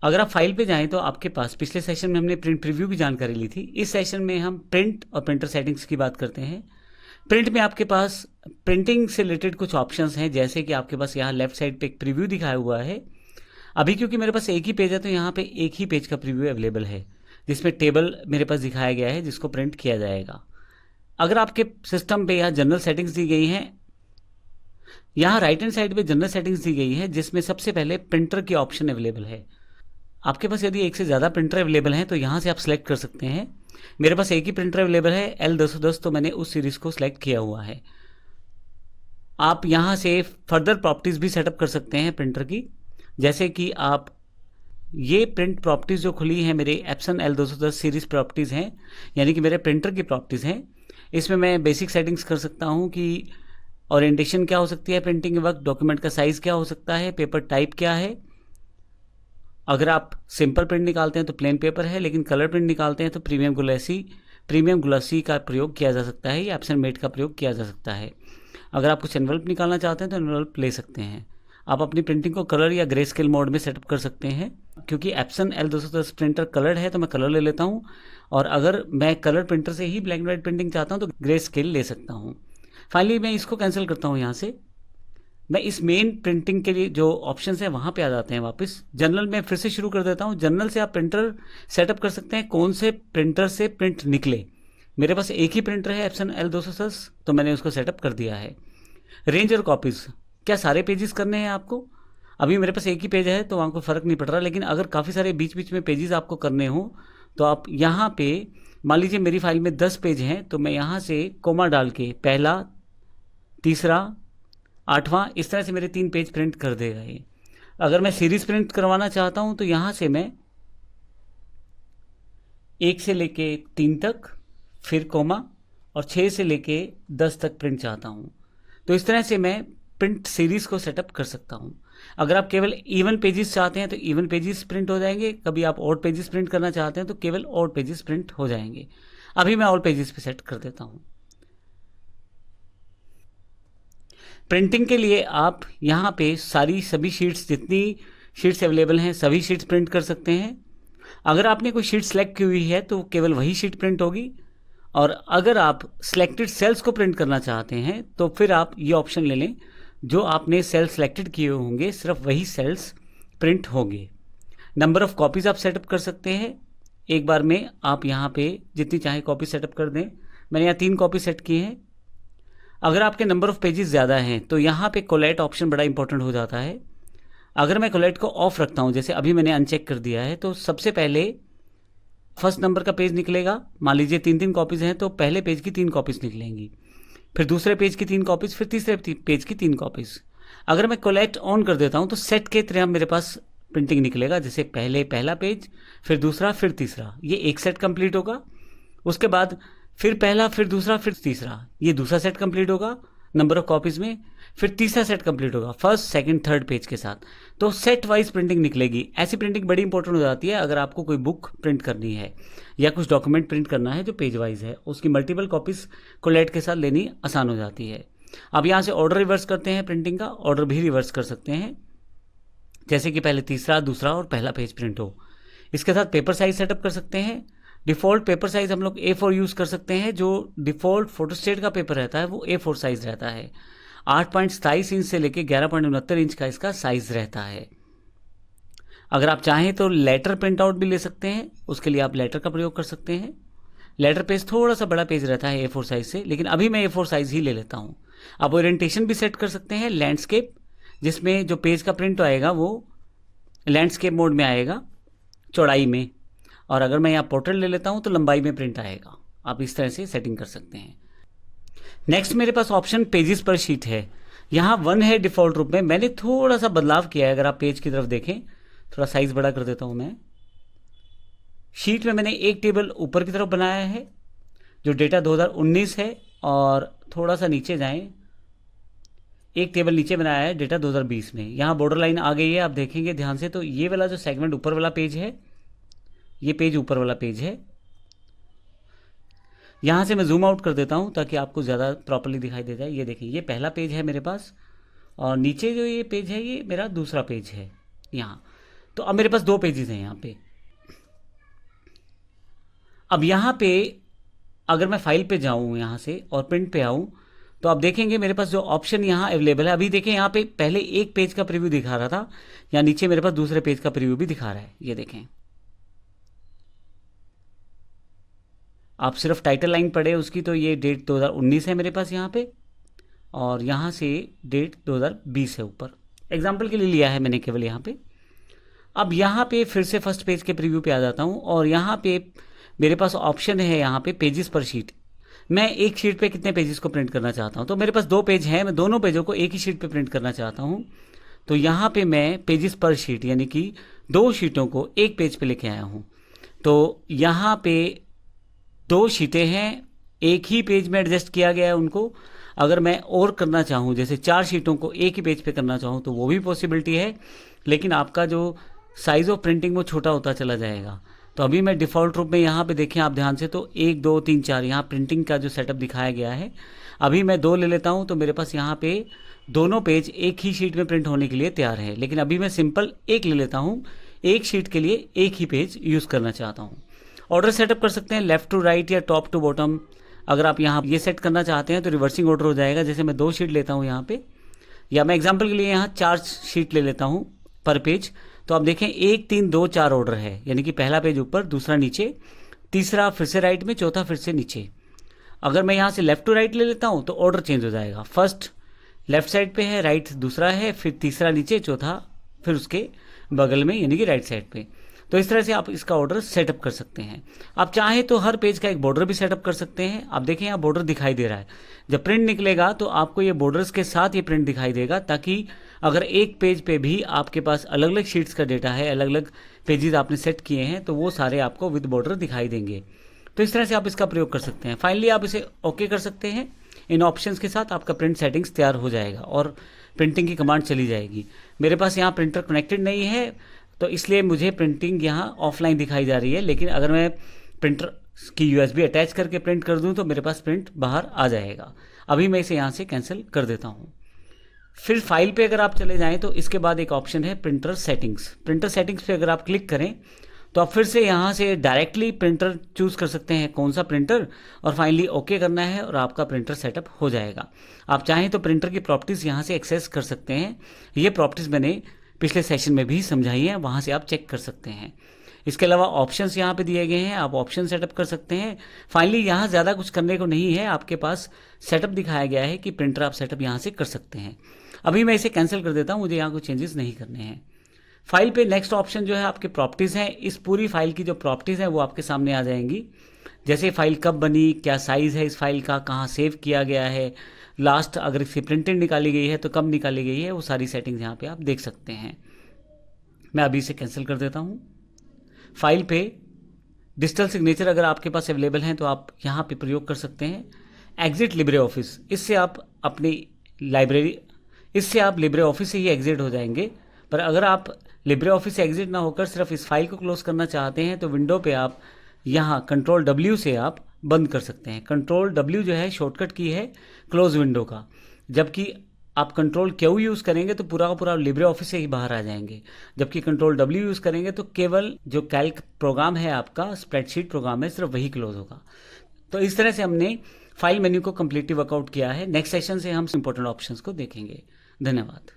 अगर आप फाइल पे जाएं तो आपके पास पिछले सेशन में हमने प्रिंट प्रीव्यू की जानकारी ली थी। इस सेशन में हम प्रिंट और प्रिंटर सेटिंग्स की बात करते हैं। प्रिंट में आपके पास प्रिंटिंग से रिलेटेड कुछ ऑप्शंस हैं, जैसे कि आपके पास यहाँ लेफ्ट साइड पे एक प्रीव्यू दिखाया हुआ है। अभी क्योंकि मेरे पास एक ही पेज है तो यहाँ पे एक ही पेज का प्रीव्यू अवेलेबल है, जिसमें टेबल मेरे पास दिखाया गया है जिसको प्रिंट किया जाएगा। अगर आपके सिस्टम पे यहाँ जनरल सेटिंग्स दी गई हैं, यहाँ राइट हैंड साइड पे जनरल सेटिंग्स दी गई है, जिसमें सबसे पहले प्रिंटर की ऑप्शन अवेलेबल है। आपके पास यदि एक से ज़्यादा प्रिंटर अवेलेबल हैं तो यहाँ से आप सिलेक्ट कर सकते हैं। मेरे पास एक ही प्रिंटर अवेलेबल है L210, तो मैंने उस सीरीज़ को सिलेक्ट किया हुआ है। आप यहाँ से फर्दर प्रॉपर्टीज़ भी सेटअप कर सकते हैं प्रिंटर की, जैसे कि आप ये प्रिंट प्रॉपर्टीज़ जो खुली हैं मेरे एप्सन L210 सीरीज़ प्रॉपर्टीज़ हैं, यानी कि मेरे प्रिंटर की प्रॉपर्टीज़ हैं। इसमें मैं बेसिक सेटिंग्स कर सकता हूँ कि ओरिएंटेशन क्या हो सकती है प्रिंटिंग के वक्त, डॉक्यूमेंट का साइज़ क्या हो सकता है, पेपर टाइप क्या है। अगर आप सिंपल प्रिंट निकालते हैं तो प्लेन पेपर है, लेकिन कलर प्रिंट निकालते हैं तो प्रीमियम ग्लॉसी का प्रयोग किया जा सकता है या एप्सन मेट का प्रयोग किया जा सकता है। अगर आप कुछ एनवलप निकालना चाहते हैं तो एनवलप ले सकते हैं। आप अपनी प्रिंटिंग को कलर या ग्रे स्केल मोड में सेटअप कर सकते हैं। क्योंकि एप्सन L210 प्रिंटर कलर्ड है तो मैं कलर ले लेता हूँ, और अगर मैं कलर प्रिंटर से ही ब्लैक एंड वाइट प्रिंटिंग चाहता हूँ तो ग्रे स्केल ले सकता हूँ। फाइनली मैं इसको कैंसिल करता हूँ। यहाँ से मैं इस मेन प्रिंटिंग के लिए जो ऑप्शंस हैं वहाँ पे आ जाते हैं वापस। जनरल में फिर से शुरू कर देता हूँ। जनरल से आप प्रिंटर सेटअप कर सकते हैं, कौन से प्रिंटर से प्रिंट निकले। मेरे पास एक ही प्रिंटर है एप्सन L210, तो मैंने उसको सेटअप कर दिया है। रेंज और कॉपीज़, क्या सारे पेजेस करने हैं आपको? अभी मेरे पास एक ही पेज है तो वहाँ कोई फ़र्क नहीं पड़ रहा, लेकिन अगर काफ़ी सारे बीच बीच में पेजेस आपको करने हो तो आप यहाँ पे, मान लीजिए मेरी फाइल में 10 पेज हैं, तो मैं यहाँ से कोमा डाल के पहला, तीसरा, 8वां, इस तरह से मेरे 3 पेज प्रिंट कर देगा ये। अगर मैं सीरीज प्रिंट करवाना चाहता हूँ तो यहाँ से मैं 1 से लेके 3 तक, फिर कोमा, और 6 से लेके 10 तक प्रिंट चाहता हूँ। तो इस तरह से मैं प्रिंट सीरीज़ को सेटअप कर सकता हूँ। अगर आप केवल इवन पेजेस चाहते हैं तो इवन पेजेस प्रिंट हो जाएंगे। कभी आप ऑड पेजेस प्रिंट करना चाहते हैं तो केवल ऑड पेजेस प्रिंट हो जाएंगे। अभी मैं ऑल पेजेस पे सेट कर देता हूँ। प्रिंटिंग के लिए आप यहाँ पे सभी शीट्स, जितनी शीट्स अवेलेबल हैं सभी शीट्स प्रिंट कर सकते हैं। अगर आपने कोई शीट सेलेक्ट की हुई है तो केवल वही शीट प्रिंट होगी, और अगर आप सिलेक्टेड सेल्स को प्रिंट करना चाहते हैं तो फिर आप ये ऑप्शन ले लें, जो आपने सेल सेलेक्टेड किए होंगे सिर्फ वही सेल्स प्रिंट होंगे। नंबर ऑफ़ कॉपीज़ आप सेटअप कर सकते हैं। एक बार में आप यहाँ पे जितनी चाहे कॉपी सेटअप कर दें। मैंने यहाँ 3 कॉपी सेट की हैं। अगर आपके नंबर ऑफ़ पेजेस ज़्यादा हैं तो यहाँ पे कोलैट ऑप्शन बड़ा इंपॉर्टेंट हो जाता है। अगर मैं कोलैट को ऑफ रखता हूँ, जैसे अभी मैंने अनचेक कर दिया है, तो सबसे पहले फर्स्ट नंबर का पेज निकलेगा। मान लीजिए 3 कॉपीज़ हैं तो पहले पेज की 3 कॉपीज़ निकलेंगी, फिर दूसरे पेज की 3 कॉपीज़, फिर तीसरे पेज की 3 कॉपीज़। अगर मैं कोलैट ऑन कर देता हूँ तो सेट के तरह मेरे पास प्रिंटिंग निकलेगा, जैसे पहले पहला पेज, फिर दूसरा, फिर तीसरा, ये एक सेट कंप्लीट होगा। उसके बाद फिर पहला, फिर दूसरा, फिर तीसरा, ये दूसरा सेट कंप्लीट होगा नंबर ऑफ कॉपीज़ में। फिर तीसरा सेट कंप्लीट होगा फर्स्ट, सेकंड, थर्ड पेज के साथ। तो सेट वाइज प्रिंटिंग निकलेगी। ऐसी प्रिंटिंग बड़ी इंपॉर्टेंट हो जाती है अगर आपको कोई बुक प्रिंट करनी है या कुछ डॉक्यूमेंट प्रिंट करना है जो पेज वाइज है, उसकी मल्टीपल कॉपीज़ कोलैट के साथ लेनी आसान हो जाती है। अब यहाँ से ऑर्डर रिवर्स करते हैं, प्रिंटिंग का ऑर्डर भी रिवर्स कर सकते हैं, जैसे कि पहले तीसरा, दूसरा और पहला पेज प्रिंट हो। इसके साथ पेपर साइज सेटअप कर सकते हैं। डिफ़ॉल्ट पेपर साइज़ हम लोग A4 यूज़ कर सकते हैं। जो डिफ़ॉल्ट फोटोस्टेट का पेपर रहता है वो A4 साइज़ रहता है। 8.27 इंच से लेकर 11.69 इंच का इसका साइज़ रहता है। अगर आप चाहें तो लेटर प्रिंट आउट भी ले सकते हैं, उसके लिए आप लेटर का प्रयोग कर सकते हैं। लेटर पेज थोड़ा सा बड़ा पेज रहता है A4 साइज़ से, लेकिन अभी मैं A4 साइज़ ही ले लेता हूँ। आप ओरिएंटेशन भी सेट कर सकते हैं लैंडस्केप, जिसमें जो पेज का प्रिंट आएगा वो लैंडस्केप मोड में आएगा, चौड़ाई में। और अगर मैं यहाँ पोर्ट्रेट ले लेता हूँ तो लंबाई में प्रिंट आएगा। आप इस तरह से सेटिंग कर सकते हैं। नेक्स्ट मेरे पास ऑप्शन पेजेस पर शीट है। यहाँ 1 है डिफ़ॉल्ट रूप में। मैंने थोड़ा सा बदलाव किया है। अगर आप पेज की तरफ देखें, थोड़ा साइज़ बड़ा कर देता हूँ मैं। शीट में मैंने एक टेबल ऊपर की तरफ बनाया है जो डेटा 2019 है, और थोड़ा सा नीचे जाएं, एक टेबल नीचे बनाया है डेटा 2020 में। यहाँ बॉर्डर लाइन आ गई है, आप देखेंगे ध्यान से तो ये वाला जो सेगमेंट ऊपर वाला पेज है, ये पेज ऊपर वाला पेज है। यहाँ से मैं जूम आउट कर देता हूँ ताकि आपको ज़्यादा प्रॉपर्ली दिखाई दे जाए। ये देखिए, ये पहला पेज है मेरे पास, और नीचे जो ये पेज है ये मेरा दूसरा पेज है यहाँ। तो अब मेरे पास 2 पेजेस हैं यहाँ पे। अब यहाँ पे अगर मैं फाइल पे जाऊँ यहाँ से और प्रिंट पे आऊँ तो आप देखेंगे मेरे पास जो ऑप्शन यहाँ अवेलेबल है, अभी देखें यहाँ पे पहले एक पेज का प्रीव्यू दिखा रहा था, या नीचे मेरे पास दूसरे पेज का प्रीव्यू भी दिखा रहा है। ये देखें, आप सिर्फ टाइटल लाइन पढ़े उसकी, तो ये डेट 2019 है मेरे पास यहाँ पे, और यहाँ से डेट 2020 है ऊपर। एग्जाम्पल के लिए लिया है मैंने केवल यहाँ पे। अब यहाँ पे फिर से फर्स्ट पेज के प्रीव्यू पे आ जाता हूँ, और यहाँ पे मेरे पास ऑप्शन है यहाँ पे पेजेस पर शीट। मैं एक शीट पे कितने पेजेस को प्रिंट करना चाहता हूँ, तो मेरे पास 2 पेज हैं, मैं दोनों पेजों को एक ही शीट पे प्रिंट करना चाहता हूँ। तो यहाँ पे मैं पेजेस पर शीट यानी कि 2 शीटों को एक पेज पे लेके आया हूँ। तो यहाँ पे 2 शीटें हैं, एक ही पेज में एडजस्ट किया गया है उनको। अगर मैं और करना चाहूँ, जैसे 4 शीटों को एक ही पेज पे करना चाहूँ, तो वो भी पॉसिबिलिटी है, लेकिन आपका जो साइज़ ऑफ प्रिंटिंग वो छोटा होता चला जाएगा। तो अभी मैं डिफ़ॉल्ट रूप में यहाँ पे देखें आप ध्यान से, तो 1 2 3 4 यहाँ प्रिंटिंग का जो सेटअप दिखाया गया है। अभी मैं 2 ले लेता हूँ, तो मेरे पास यहाँ पे दोनों पेज एक ही शीट में प्रिंट होने के लिए तैयार है। लेकिन अभी मैं सिंपल 1 ले लेता हूँ, एक शीट के लिए एक ही पेज यूज़ करना चाहता हूँ। ऑर्डर सेटअप कर सकते हैं लेफ़्ट टू राइट या टॉप टू बॉटम। अगर आप यहाँ ये सेट करना चाहते हैं तो रिवर्सिंग ऑर्डर हो जाएगा। जैसे मैं 2 शीट लेता हूँ यहाँ पे, या मैं एग्जांपल के लिए यहाँ 4 शीट ले लेता हूँ पर पेज। तो आप देखें 1 3 2 4 ऑर्डर है, यानी कि पहला पेज ऊपर, दूसरा नीचे, तीसरा फिर से राइट में, चौथा फिर से नीचे। अगर मैं यहाँ से लेफ़्ट टू राइट ले लेता हूँ तो ऑर्डर चेंज हो जाएगा। फर्स्ट लेफ़्ट साइड पे है, राइट दूसरा है, फिर तीसरा नीचे, चौथा फिर उसके बगल में यानी कि राइट साइड पे। तो इस तरह से आप इसका ऑर्डर सेटअप कर सकते हैं। आप चाहें तो हर पेज का एक बॉर्डर भी सेटअप कर सकते हैं। आप देखें यहाँ बॉर्डर दिखाई दे रहा है, जब प्रिंट निकलेगा तो आपको ये बॉर्डर्स के साथ ये प्रिंट दिखाई देगा, ताकि अगर एक पेज पे भी आपके पास अलग अलग शीट्स का डेटा है, अलग अलग पेजेस आपने सेट किए हैं, तो वो सारे आपको विद बॉर्डर दिखाई देंगे। तो इस तरह से आप इसका प्रयोग कर सकते हैं। फाइनली आप इसे ओके कर सकते हैं। इन ऑप्शंस के साथ आपका प्रिंट सेटिंग्स तैयार हो जाएगा और प्रिंटिंग की कमांड चली जाएगी। मेरे पास यहाँ प्रिंटर कनेक्टेड नहीं है, तो इसलिए मुझे प्रिंटिंग यहाँ ऑफलाइन दिखाई जा रही है। लेकिन अगर मैं प्रिंटर की USB अटैच करके प्रिंट कर दूँ तो मेरे पास प्रिंट बाहर आ जाएगा। अभी मैं इसे यहाँ से कैंसिल कर देता हूँ। फिर फाइल पे अगर आप चले जाएं तो इसके बाद एक ऑप्शन है प्रिंटर सेटिंग्स। प्रिंटर सेटिंग्स पे अगर आप क्लिक करें तो आप फिर से यहाँ से डायरेक्टली प्रिंटर चूज़ कर सकते हैं, कौन सा प्रिंटर, और फाइनली ओके करना है और आपका प्रिंटर सेटअप हो जाएगा। आप चाहें तो प्रिंटर की प्रॉपर्टीज़ यहाँ से एक्सेस कर सकते हैं। ये प्रॉपर्टीज़ मैंने पिछले सेशन में भी समझाई है, वहाँ से आप चेक कर सकते हैं। इसके अलावा ऑप्शंस यहाँ पे दिए गए हैं, आप ऑप्शन सेटअप कर सकते हैं। फाइनली यहाँ ज़्यादा कुछ करने को नहीं है, आपके पास सेटअप दिखाया गया है कि प्रिंटर आप सेटअप यहाँ से कर सकते हैं। अभी मैं इसे कैंसिल कर देता हूँ, मुझे यहाँ कुछ चेंजेस नहीं करने हैं। फाइल पे नेक्स्ट ऑप्शन जो है आपके प्रॉपर्टीज़ हैं। इस पूरी फाइल की जो प्रॉपर्टीज़ हैं वो आपके सामने आ जाएंगी, जैसे फाइल कब बनी, क्या साइज़ है इस फाइल का, कहाँ सेव किया गया है, लास्ट अगर इसकी प्रिंटिंग निकाली गई है तो कब निकाली गई है, वो सारी सेटिंग्स यहाँ पे आप देख सकते हैं। मैं अभी इसे कैंसिल कर देता हूँ। फाइल पे डिजिटल सिग्नेचर अगर आपके पास अवेलेबल हैं तो आप यहाँ पे प्रयोग कर सकते हैं। एग्जिट लिब्रे ऑफिस, इससे आप अपनी लाइब्रेरी, इससे आप लिब्रे ऑफिस से ही एग्जिट हो जाएंगे। पर अगर आप लिब्रे ऑफिस से एग्जिट ना होकर सिर्फ इस फाइल को क्लोज करना चाहते हैं तो विंडो पे आप यहाँ कंट्रोल W से आप बंद कर सकते हैं। कंट्रोल W जो है शॉर्टकट की है क्लोज विंडो का, जबकि आप कंट्रोल Q यूज़ करेंगे तो पूरा का पूरा लिब्रे ऑफिस से ही बाहर आ जाएंगे, जबकि कंट्रोल W यूज़ करेंगे तो केवल जो कैल्क प्रोग्राम है आपका, स्प्रेडशीट प्रोग्राम है, सिर्फ वही क्लोज होगा। तो इस तरह से हमने फाइल मेन्यू को कम्प्लीटली वर्कआउट किया है। नेक्स्ट सेशन से हम इंपॉर्टेंट ऑप्शंस को देखेंगे। धन्यवाद।